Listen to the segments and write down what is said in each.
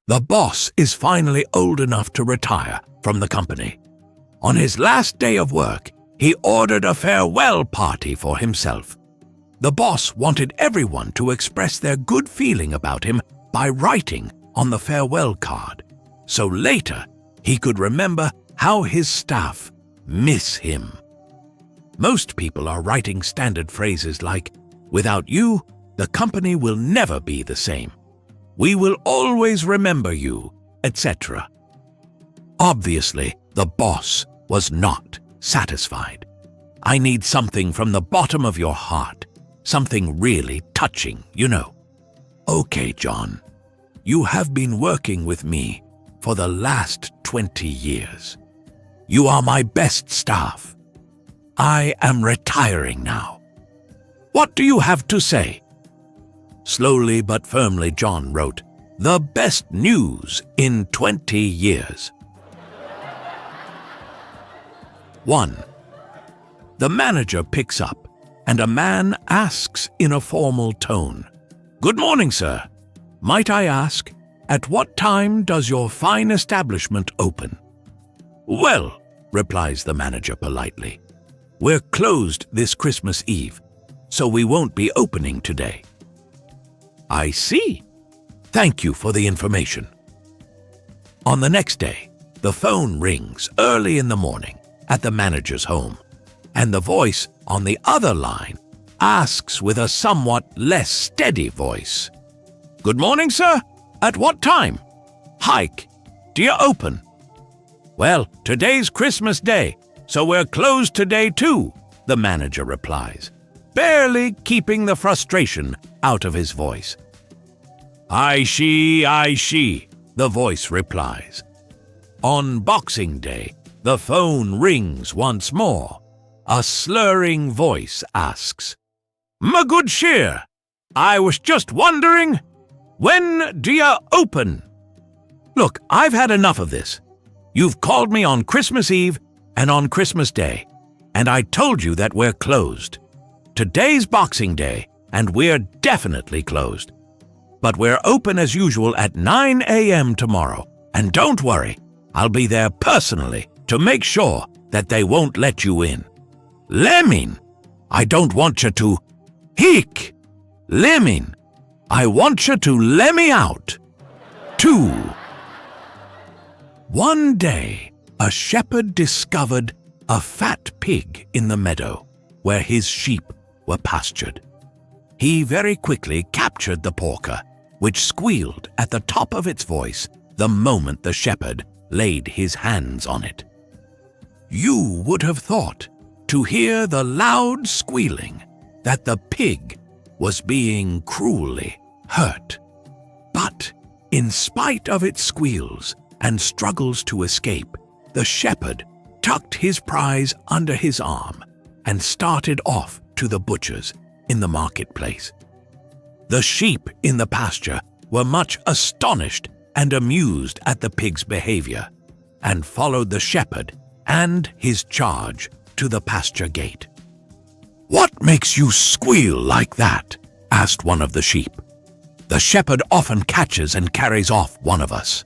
The boss is finally old enough to retire from the company. On his last day of work, he ordered a farewell party for himself. The boss wanted everyone to express their good feeling about him by writing on the farewell card, so later he could remember how his staff miss him. Most people are writing standard phrases like, "Without you, the company will never be the same. We will always remember you," etc. Obviously, the boss was not satisfied. "I need something from the bottom of your heart, something really touching, you know." "Okay, John, you have been working with me for the last 20 years. You are my best staff. I am retiring now. What do you have to say?" Slowly but firmly, John wrote, "The best news in 20 years." 1. The manager picks up, and a man asks in a formal tone, "Good morning, sir. Might I ask, at what time does your fine establishment open?" "Well," replies the manager politely, "we're closed this Christmas Eve, so we won't be opening today." "I see. Thank you for the information." On the next day, the phone rings early in the morning at the manager's home, and the voice on the other line asks with a somewhat less steady voice, "Good morning, sir. At what time? Hike. Do you open?" "Well, today's Christmas Day, so we're closed today too," the manager replies, barely keeping the frustration out of his voice. I see, the voice replies. On Boxing Day, the phone rings once more. A slurring voice asks, "My good cheer, I was just wondering, when do you open?" "Look, I've had enough of this. You've called me on Christmas Eve and on Christmas Day, and I told you that we're closed. Today's Boxing Day, and we're definitely closed. But we're open as usual at 9 a.m. tomorrow, and don't worry, I'll be there personally to make sure that they won't let you in. Lemin, I don't want you to. Hic, Lemin, I want you to let me out. 2. One day, a shepherd discovered a fat pig in the meadow where his sheep were pastured. He very quickly captured the porker, which squealed at the top of its voice the moment the shepherd laid his hands on it. You would have thought, to hear the loud squealing, that the pig was being cruelly hurt. But, in spite of its squeals and struggles to escape, the shepherd tucked his prize under his arm and started off to the butcher's in the marketplace. The sheep in the pasture were much astonished and amused at the pig's behavior, and followed the shepherd and his charge to the pasture gate. "What makes you squeal like that?" asked one of the sheep. "The shepherd often catches and carries off one of us,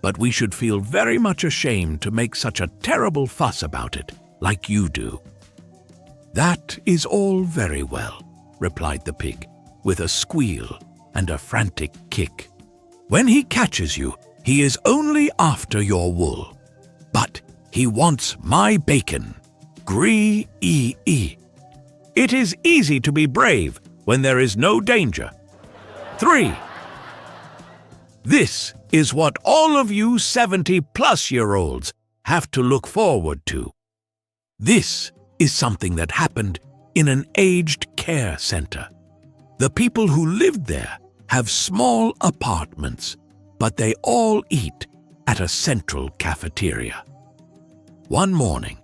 but we should feel very much ashamed to make such a terrible fuss about it, like you do." "That is all very well," replied the pig, with a squeal and a frantic kick. "When he catches you, he is only after your wool. But he wants my bacon. Gree-ee-ee. It is easy to be brave when there is no danger." 3. This is what all of you 70-plus-year-olds have to look forward to. This is something that happened in an aged care center. The people who lived there have small apartments, but they all eat at a central cafeteria. One morning,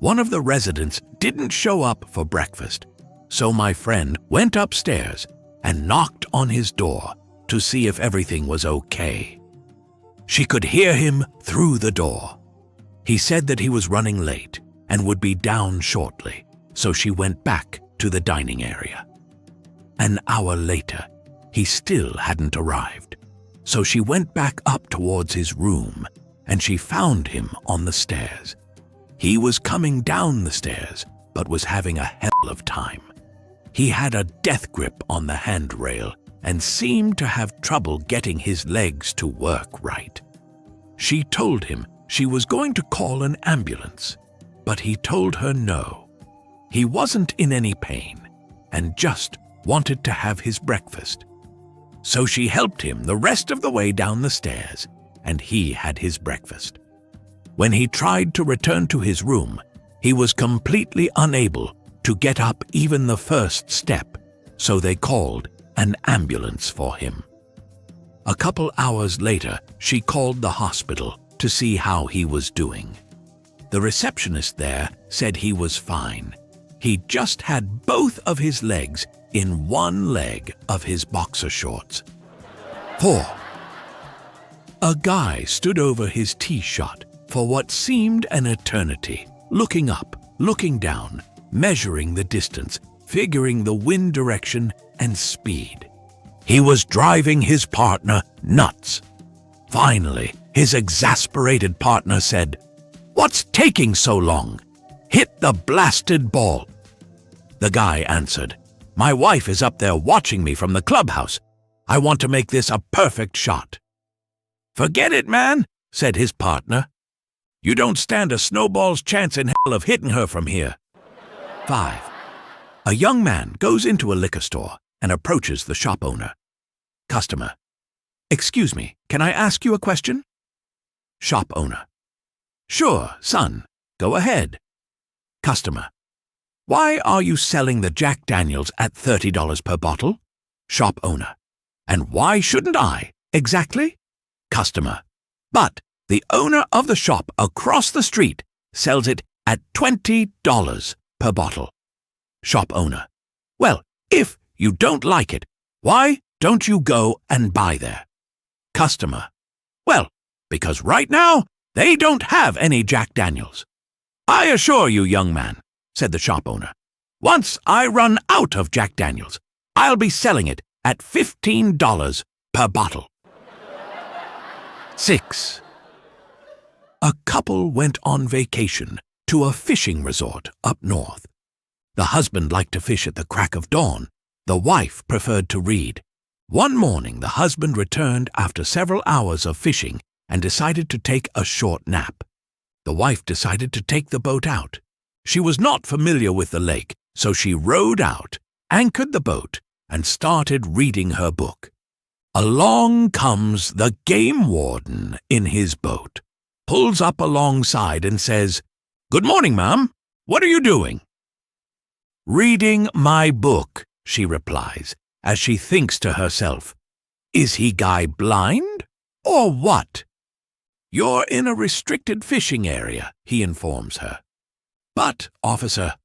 one of the residents didn't show up for breakfast, so my friend went upstairs and knocked on his door to see if everything was okay. She could hear him through the door. He said that he was running late and would be down shortly, so she went back to the dining area. An hour later, he still hadn't arrived. so she went back up towards his room, and she found him on the stairs. He was coming down the stairs, but was having a hell of time. He had a death grip on the handrail and seemed to have trouble getting his legs to work right. She told him she was going to call an ambulance, but he told her no. He wasn't in any pain and just wanted to have his breakfast. So she helped him the rest of the way down the stairs, and he had his breakfast. When he tried to return to his room, he was completely unable to get up even the first step, so they called an ambulance for him. A couple hours later, she called the hospital to see how he was doing. The receptionist there said he was fine. He just had both of his legs in one leg of his boxer shorts. 4. A guy stood over his tee shot for what seemed an eternity, looking up, looking down, measuring the distance, figuring the wind direction and speed. He was driving his partner nuts. Finally, his exasperated partner said, "What's taking so long? Hit the blasted ball." The guy answered, "My wife is up there watching me from the clubhouse. I want to make this a perfect shot." "Forget it, man," said his partner. "You don't stand a snowball's chance in hell of hitting her from here." 5. A young man goes into a liquor store and approaches the shop owner. Customer: "Excuse me, can I ask you a question?" Shop owner: "Sure, son, go ahead." Customer: "Why are you selling the Jack Daniels at $30 per bottle?" Shop owner: "And why shouldn't I, exactly?" Customer: "But the owner of the shop across the street sells it at $20 per bottle." Shop owner: "Well, if you don't like it, why don't you go and buy there?" Customer: "Well, because right now they don't have any Jack Daniels." "I assure you, young man," said the shop owner, "once I run out of Jack Daniels, I'll be selling it at $15 per bottle." 6. A couple went on vacation to a fishing resort up north. The husband liked to fish at the crack of dawn. The wife preferred to read. One morning, the husband returned after several hours of fishing and decided to take a short nap. The wife decided to take the boat out. She was not familiar with the lake, so she rowed out, anchored the boat, and started reading her book. Along comes the game warden in his boat, pulls up alongside and says, "Good morning, ma'am. What are you doing?" "Reading my book," she replies, as she thinks to herself, "Is he guy blind, or what?" "You're in a restricted fishing area," he informs her. "But, officer,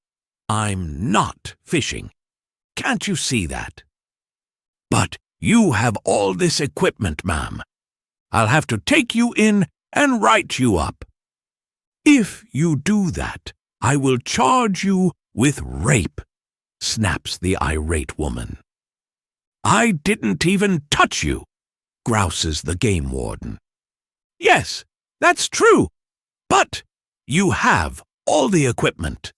I'm not fishing. Can't you see that?" "But you have all this equipment, ma'am. I'll have to take you in and write you up." "If you do that, I will charge you with rape," snaps the irate woman. "I didn't even touch you," grouses the game warden. "Yes, that's true, but you have all the equipment."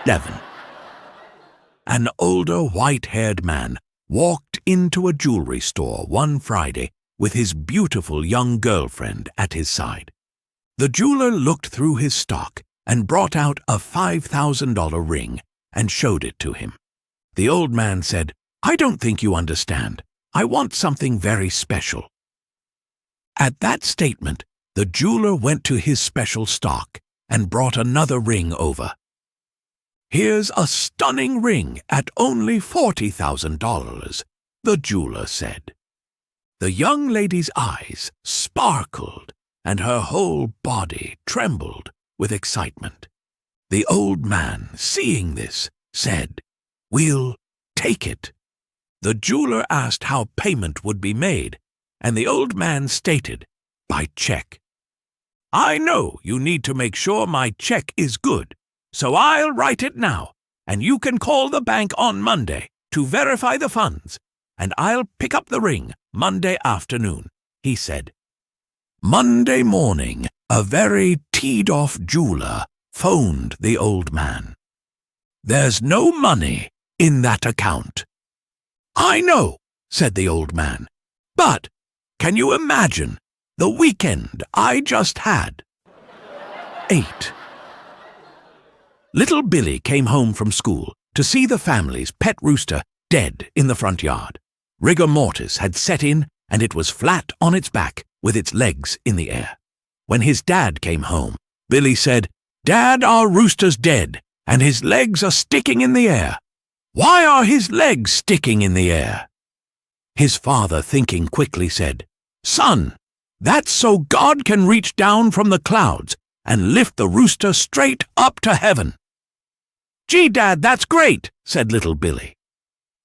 7. An older white-haired man walked into a jewelry store one Friday with his beautiful young girlfriend at his side. The jeweler looked through his stock and brought out a $5,000 ring and showed it to him. The old man said, "I don't think you understand. I want something very special." At that statement, the jeweler went to his special stock and brought another ring over. "Here's a stunning ring at only $40,000, the jeweler said. The young lady's eyes sparkled and her whole body trembled with excitement. The old man, seeing this, said, "We'll take it." The jeweler asked how payment would be made, and the old man stated, "By check." "I know you need to make sure my check is good, so I'll write it now, and you can call the bank on Monday to verify the funds, and I'll pick up the ring Monday afternoon," he said. Monday morning, a very teed-off jeweler phoned the old man. "There's no money in that account." "I know," said the old man, "but can you imagine the weekend I just had?" 8. Little Billy came home from school to see the family's pet rooster dead in the front yard. Rigor mortis had set in, and it was flat on its back with its legs in the air. When his dad came home, Billy said, "Dad, our rooster's dead, and his legs are sticking in the air." "Why are his legs sticking in the air?" His father, thinking quickly, said, "Son, that's so God can reach down from the clouds and lift the rooster straight up to heaven." "Gee, Dad, that's great," said little Billy.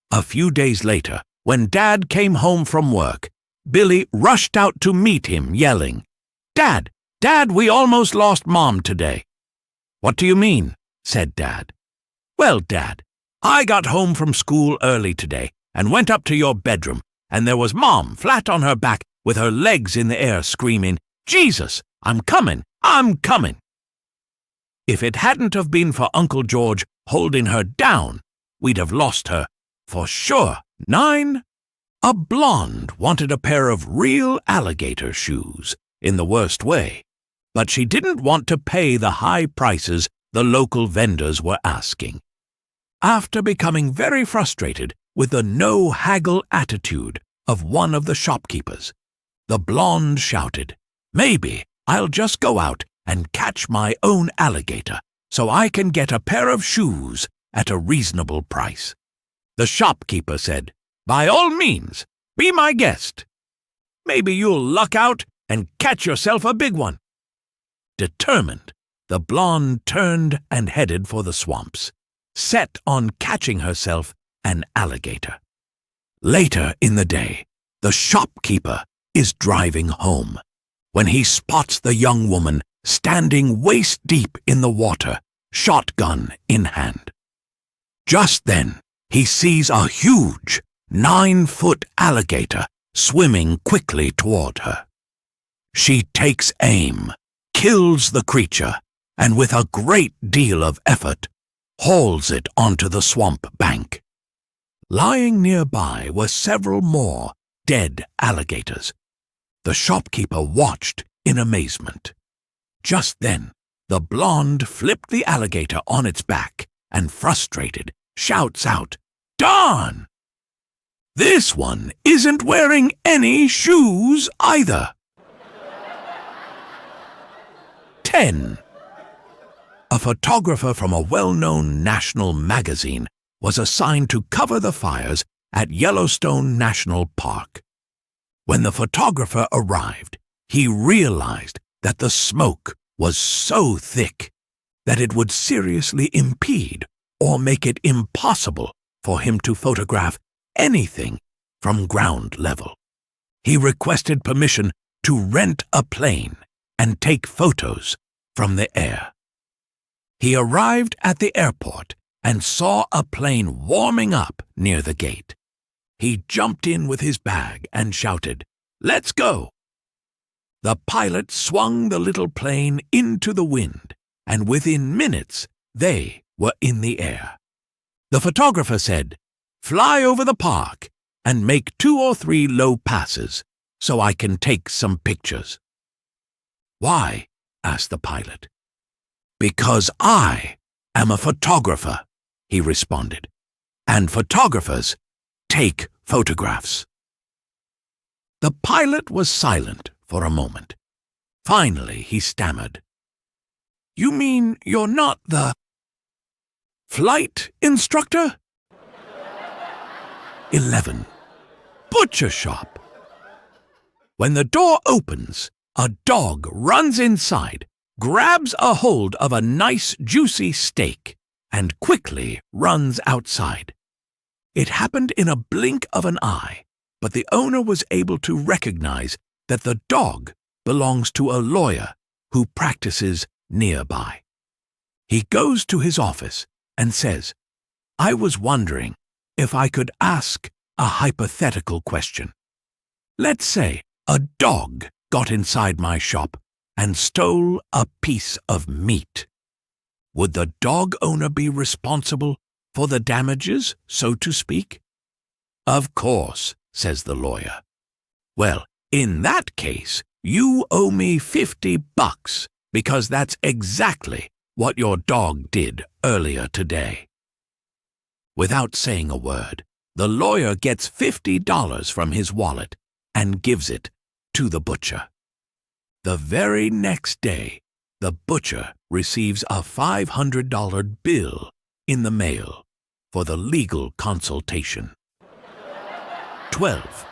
A few days later, when Dad came home from work, Billy rushed out to meet him, yelling, "Dad, Dad, we almost lost Mom today." "What do you mean?" said Dad. "Well, Dad, I got home from school early today and went up to your bedroom, and there was Mom flat on her back with her legs in the air screaming, 'Jesus, I'm coming, I'm coming.' If it hadn't have been for Uncle George holding her down, we'd have lost her for sure." 9. A blonde wanted a pair of real alligator shoes in the worst way, but she didn't want to pay the high prices the local vendors were asking. After becoming very frustrated with the no-haggle attitude of one of the shopkeepers, the blonde shouted, "Maybe I'll just go out and catch my own alligator so I can get a pair of shoes at a reasonable price." The shopkeeper said, "By all means, be my guest. Maybe you'll luck out and catch yourself a big one." Determined, the blonde turned and headed for the swamps, set on catching herself an alligator. Later in the day, the shopkeeper is driving home when he spots the young woman standing waist-deep in the water, shotgun in hand. Just then, he sees a huge 9-foot alligator swimming quickly toward her. She takes aim, kills the creature, and with a great deal of effort, hauls it onto the swamp bank. Lying nearby were several more dead alligators. The shopkeeper watched in amazement. Just then, the blonde flipped the alligator on its back and, frustrated, shouts out, "Darn! This one isn't wearing any shoes either." 10. A photographer from a well-known national magazine was assigned to cover the fires at Yellowstone National Park. When the photographer arrived, he realized that the smoke was so thick that it would seriously impede or make it impossible for him to photograph anything from ground level. He requested permission to rent a plane and take photos from the air. He arrived at the airport and saw a plane warming up near the gate. He jumped in with his bag and shouted, "Let's go!" The pilot swung the little plane into the wind, and within minutes they were in the air. The photographer said, "Fly over the park and make 2 or 3 low passes so I can take some pictures." "Why?" asked the pilot. "Because I am a photographer," he responded, "and photographers take photographs." The pilot was silent for a moment. Finally, he stammered, "You mean you're not the flight instructor?" 11. Butcher shop. When the door opens, a dog runs inside, grabs a hold of a nice juicy steak, and quickly runs outside. It happened in a blink of an eye, but the owner was able to recognize that the dog belongs to a lawyer who practices nearby. He goes to his office and says, "I was wondering if I could ask a hypothetical question. Let's say a dog got inside my shop and stole a piece of meat. Would the dog owner be responsible for the damages, so to speak? Of course, says the lawyer. Well, in that case, you owe me $50 because that's exactly what your dog did earlier today. Without saying a word, the lawyer gets $50 from his wallet and gives it to the butcher. The very next day, the butcher receives a $500 bill in the mail for the legal consultation. 12.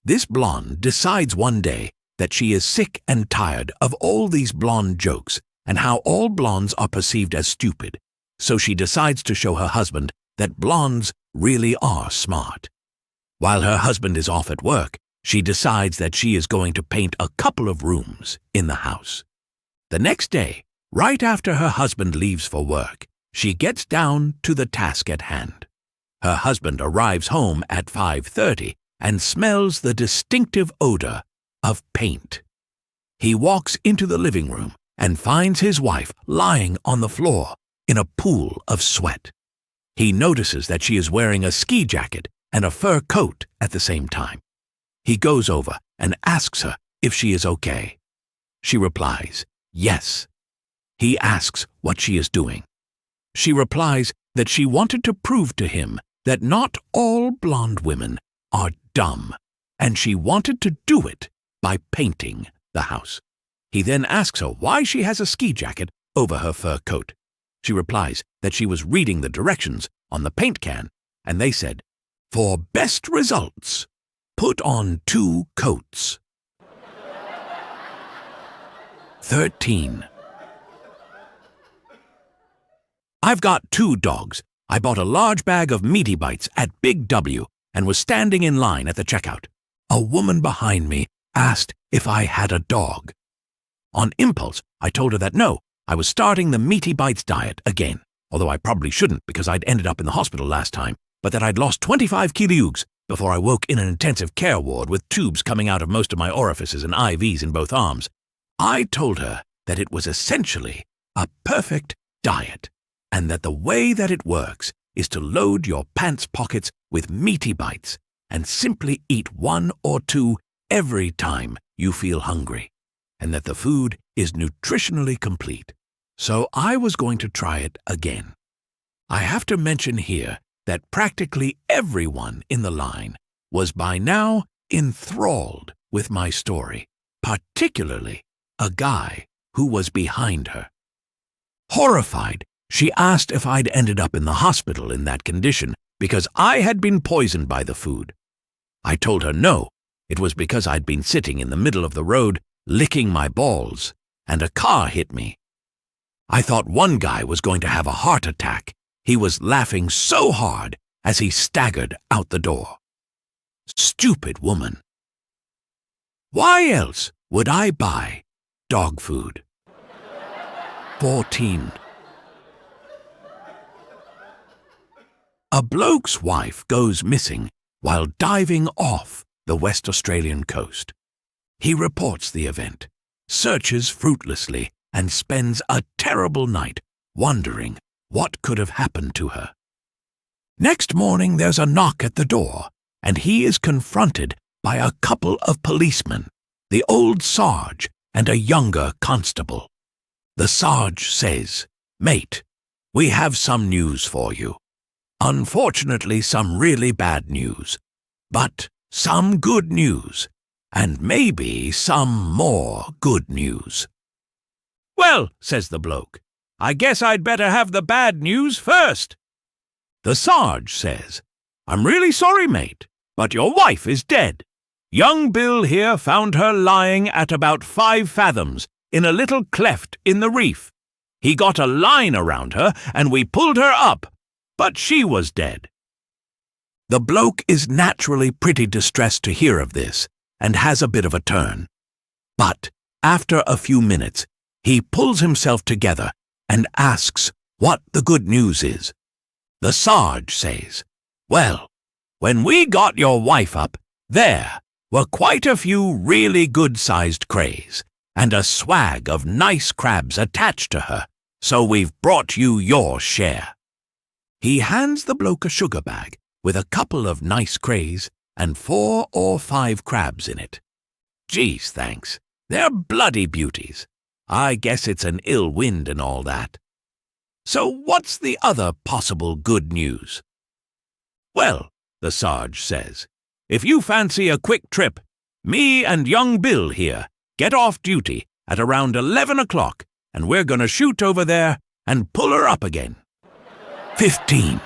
This blonde decides one day that she is sick and tired of all these blonde jokes and how all blondes are perceived as stupid, so she decides to show her husband that blondes really are smart. While her husband is off at work, she decides that she is going to paint a couple of rooms in the house. The next day, right after her husband leaves for work, she gets down to the task at hand. Her husband arrives home at 5:30 and smells the distinctive odor of paint. He walks into the living room and finds his wife lying on the floor in a pool of sweat. He notices that she is wearing a ski jacket and a fur coat at the same time. He goes over and asks her if she is okay. She replies, yes. He asks what she is doing. She replies that she wanted to prove to him that not all blonde women are dumb, and she wanted to do it by painting the house. He then asks her why she has a ski jacket over her fur coat. She replies that she was reading the directions on the paint can, and they said, "For best results, put on 2 coats." 13. I've got 2 dogs. I bought a large bag of meaty bites at Big W and was standing in line at the checkout. A woman behind me asked if I had a dog. On impulse, I told her that no, I was starting the meaty bites diet again, although I probably shouldn't because I'd ended up in the hospital last time, but that I'd lost 25 kilograms before I woke in an intensive care ward with tubes coming out of most of my orifices and IVs in both arms. I told her that it was essentially a perfect diet, and that the way that it works is to load your pants pockets with meaty bites and simply eat 1 or 2 every time you feel hungry, and that the food is nutritionally complete. So I was going to try it again. I have to mention here that practically everyone in the line was by now enthralled with my story, particularly a guy who was behind her. Horrified, she asked if I'd ended up in the hospital in that condition because I had been poisoned by the food. I told her no, it was because I'd been sitting in the middle of the road licking my balls, and a car hit me. I thought one guy was going to have a heart attack. He was laughing so hard as he staggered out the door. Stupid woman. Why else would I buy dog food? 14. A bloke's wife goes missing while diving off the West Australian coast. He reports the event, searches fruitlessly, and spends a terrible night wondering what could have happened to her. Next morning there's a knock at the door, and he is confronted by a couple of policemen, the old Sarge and a younger constable. The Sarge says, "Mate, we have some news for you. Unfortunately, some really bad news, but some good news, and maybe some more good news." "Well," says the bloke, "I guess I'd better have the bad news first." The Sarge says, "I'm really sorry, mate, but your wife is dead. Young Bill here found her lying at about 5 fathoms in a little cleft in the reef. He got a line around her and we pulled her up, but she was dead." The bloke is naturally pretty distressed to hear of this and has a bit of a turn. But after a few minutes, he pulls himself together and asks what the good news is. The Sarge says, "Well, when we got your wife up, there were quite a few really good-sized crays and a swag of nice crabs attached to her, so we've brought you your share." He hands the bloke a sugar bag with a couple of nice crays and 4 or 5 crabs in it. "Geez, thanks. They're bloody beauties. I guess it's an ill wind and all that. So what's the other possible good news?" "Well," the Sarge says, "if you fancy a quick trip, me and young Bill here get off duty at around 11 o'clock, and we're gonna shoot over there and pull her up again." 15.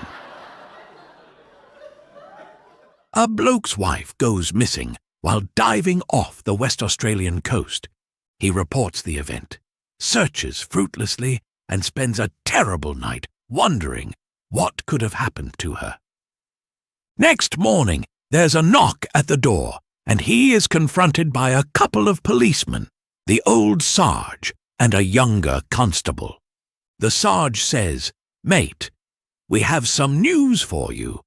A bloke's wife goes missing while diving off the West Australian coast. He reports the event, searches fruitlessly, and spends a terrible night wondering what could have happened to her. Next morning, there's a knock at the door, and he is confronted by a couple of policemen, the old Sarge and a younger constable. The Sarge says, "Mate, we have some news for you.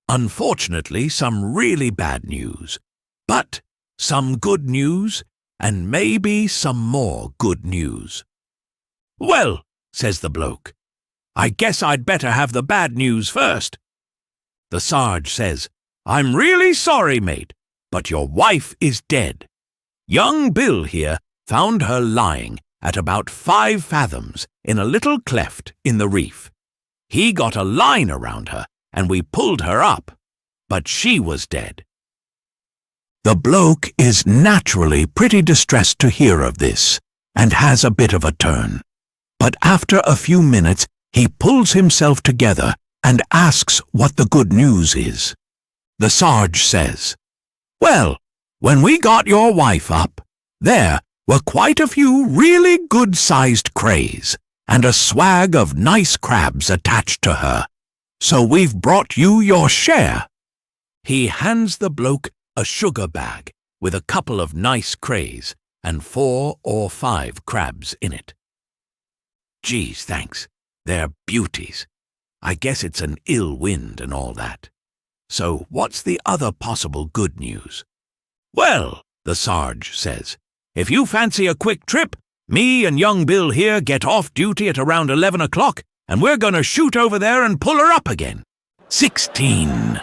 Unfortunately, some really bad news, but some good news, and maybe some more good news." "Well," says the bloke, "I guess I'd better have the bad news first." The Sarge says, "I'm really sorry, mate, but your wife is dead. Young Bill here found her lying at about 5 fathoms in a little cleft in the reef. He got a line around her, and we pulled her up, but she was dead." The bloke is naturally pretty distressed to hear of this, and has a bit of a turn. But after a few minutes, he pulls himself together and asks what the good news is. The Sarge says, "Well, when we got your wife up, there were quite a few really good-sized crays and a swag of nice crabs attached to her, so we've brought you your share." He hands the bloke a sugar bag with a couple of nice crays and 4 or 5 crabs in it. "Geez, thanks. They're beauties. I guess it's an ill wind and all that. So what's the other possible good news?" "Well," the Sarge says, "if you fancy a quick trip, me and young Bill here get off duty at around 11 o'clock, and we're gonna shoot over there and pull her up again." 16.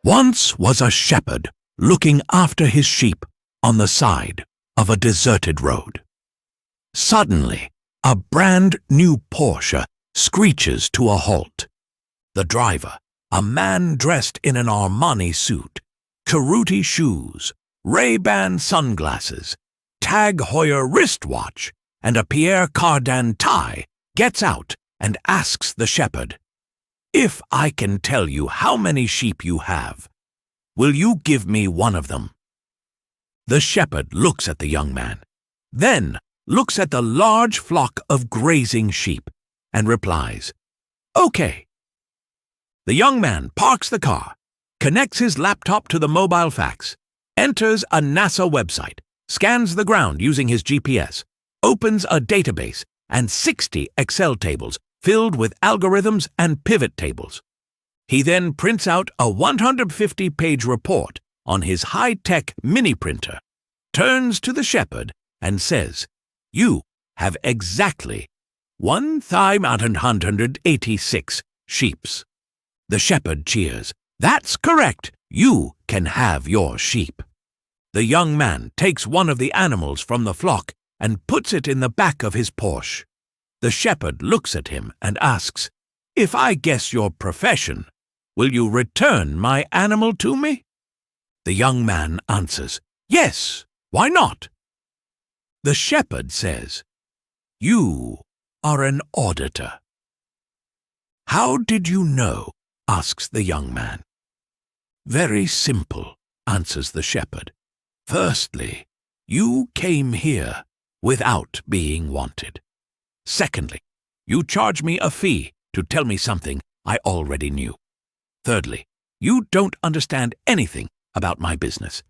Once was a shepherd looking after his sheep on the side of a deserted road. Suddenly, a brand new Porsche screeches to a halt. The driver, a man dressed in an Armani suit, Caruti shoes, Ray-Ban sunglasses, Tag Heuer wristwatch, and a Pierre Cardin tie, gets out and asks the shepherd, "If I can tell you how many sheep you have, will you give me one of them?" The shepherd looks at the young man, then looks at the large flock of grazing sheep, and replies, "Okay." The young man parks the car, connects his laptop to the mobile fax, enters a NASA website, scans the ground using his GPS, opens a database and 60 Excel tables filled with algorithms and pivot tables. He then prints out a 150-page report on his high-tech mini printer, turns to the shepherd and says, "You have exactly 1,186 sheeps." The shepherd cheers. "That's correct. You can have your sheep." The young man takes one of the animals from the flock and puts it in the back of his Porsche. The shepherd looks at him and asks, "If I guess your profession, will you return my animal to me?" The young man answers, "Yes, why not?" The shepherd says, "You are an auditor." "How did you know?" asks the young man. "Very simple," answers the shepherd. "Firstly, you came here without being wanted. Secondly, you charge me a fee to tell me something I already knew. Thirdly, you don't understand anything about my business.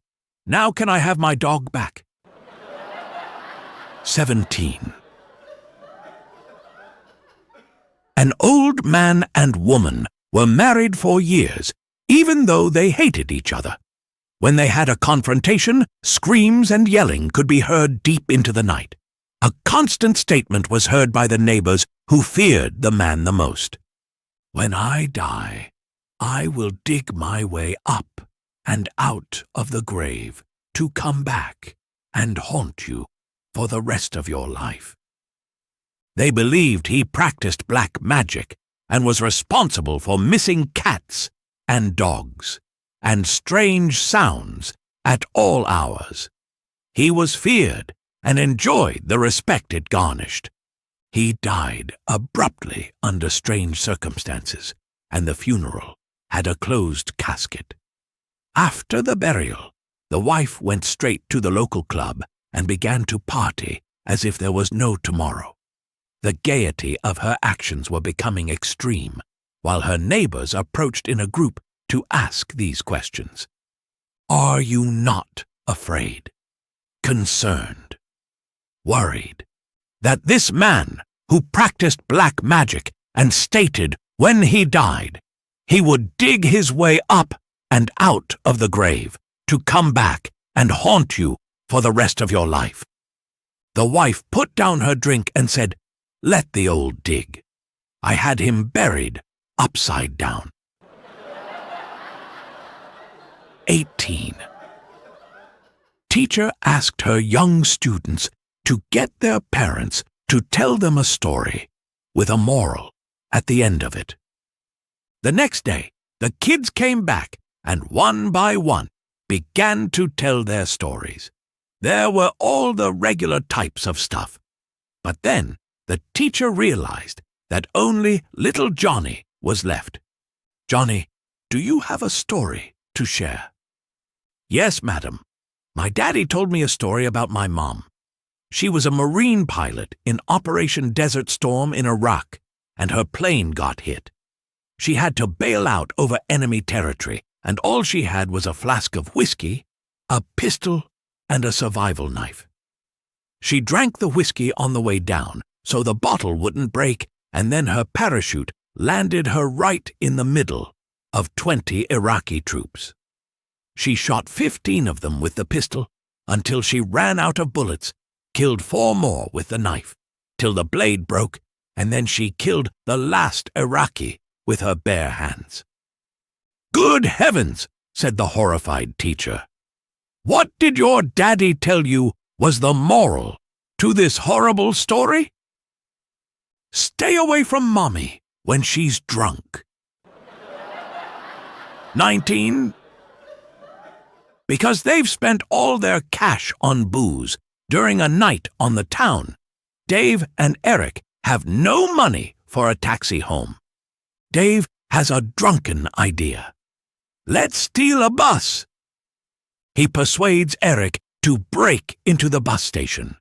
Now can I have my dog back?" 17. An old man and woman were married for years, even though they hated each other. When they had a confrontation, screams and yelling could be heard deep into the night. A constant statement was heard by the neighbors who feared the man the most. "When I die, I will dig my way up and out of the grave to come back and haunt you for the rest of your life." They believed he practiced black magic and was responsible for missing cats and dogs and strange sounds at all hours. He was feared and enjoyed the respect it garnished. He died abruptly under strange circumstances, and the funeral had a closed casket. After the burial, the wife went straight to the local club and began to party as if there was no tomorrow. The gaiety of her actions were becoming extreme, while her neighbors approached in a group to ask these questions. Are you not afraid, concerned, worried that this man who practiced black magic and stated when he died he would dig his way up and out of the grave to come back and haunt you for the rest of your life? The wife put down her drink and said, "Let the old dig. I had him buried upside down." 18. Teacher asked her young students to get their parents to tell them a story with a moral at the end of it. The next day, the kids came back and one by one began to tell their stories. There were all the regular types of stuff. But then the teacher realized that only little Johnny was left. "Johnny, do you have a story to share?" "Yes, madam. My daddy told me a story about my mom. She was a Marine pilot in Operation Desert Storm in Iraq, and her plane got hit. She had to bail out over enemy territory, and all she had was a flask of whiskey, a pistol, and a survival knife. She drank the whiskey on the way down so the bottle wouldn't break, and then her parachute landed her right in the middle of 20 Iraqi troops. She shot 15 of them with the pistol until she ran out of bullets, killed 4 more with the knife, till the blade broke, and then she killed the last Iraqi with her bare hands." "Good heavens," said the horrified teacher. "What did your daddy tell you was the moral to this horrible story?" "Stay away from Mommy when she's drunk." 19. Because they've spent all their cash on booze during a night on the town, Dave and Eric have no money for a taxi home. Dave has a drunken idea. "Let's steal a bus." He persuades Eric to break into the bus station.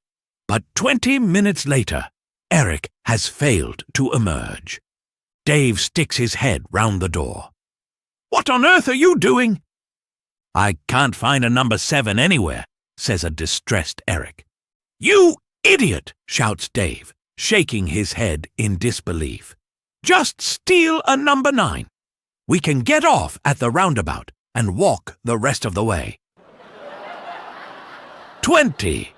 But 20 minutes later, Eric has failed to emerge. Dave sticks his head round the door. "What on earth are you doing?" "I can't find a number 7 anywhere," says a distressed Eric. "You idiot!" shouts Dave, shaking his head in disbelief. "Just steal a number 9. We can get off at the roundabout and walk the rest of the way." 20.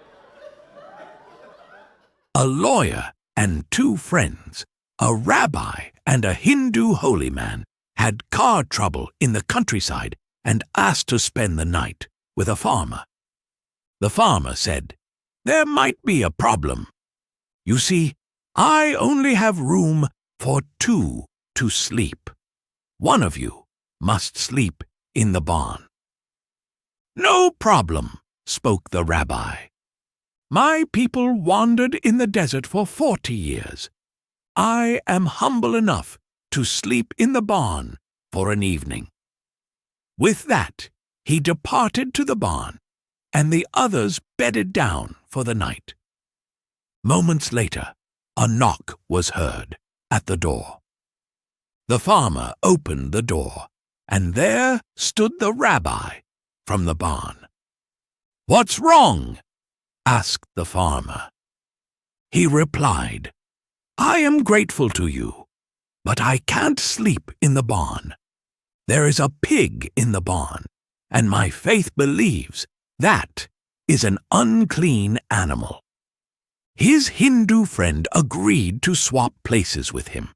A lawyer and 2 friends, a rabbi and a Hindu holy man, had car trouble in the countryside and asked to spend the night with a farmer. The farmer said, "There might be a problem. You see, I only have room for 2 to sleep. One of you must sleep in the barn." "No problem," spoke the rabbi. "My people wandered in the desert for 40 years. I am humble enough to sleep in the barn for an evening." With that, he departed to the barn, and the others bedded down for the night. Moments later, a knock was heard at the door. The farmer opened the door, and there stood the rabbi from the barn. "What's wrong?" asked the farmer. He replied, "I am grateful to you. But I can't sleep in the barn. There is a pig in the barn, and my faith believes that is an unclean animal. His Hindu friend agreed to swap places with him,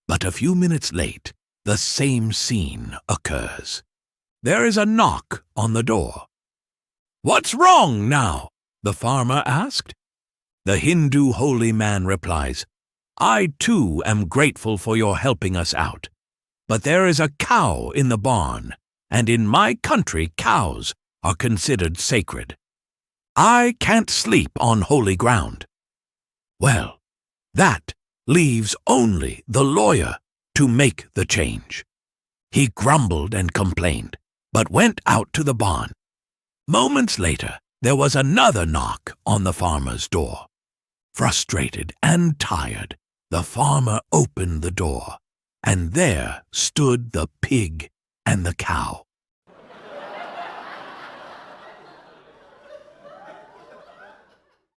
but a few minutes late, the same scene occurs. There is a knock on the door. "What's wrong now?" the farmer asked. The Hindu holy man replies, "I too am grateful for your helping us out. But there is a cow in the barn, and in my country cows are considered sacred. I can't sleep on holy ground." Well, that leaves only the lawyer to make the change. He grumbled and complained, but went out to the barn. Moments later, there was another knock on the farmer's door. Frustrated and tired, the farmer opened the door, and there stood the pig and the cow.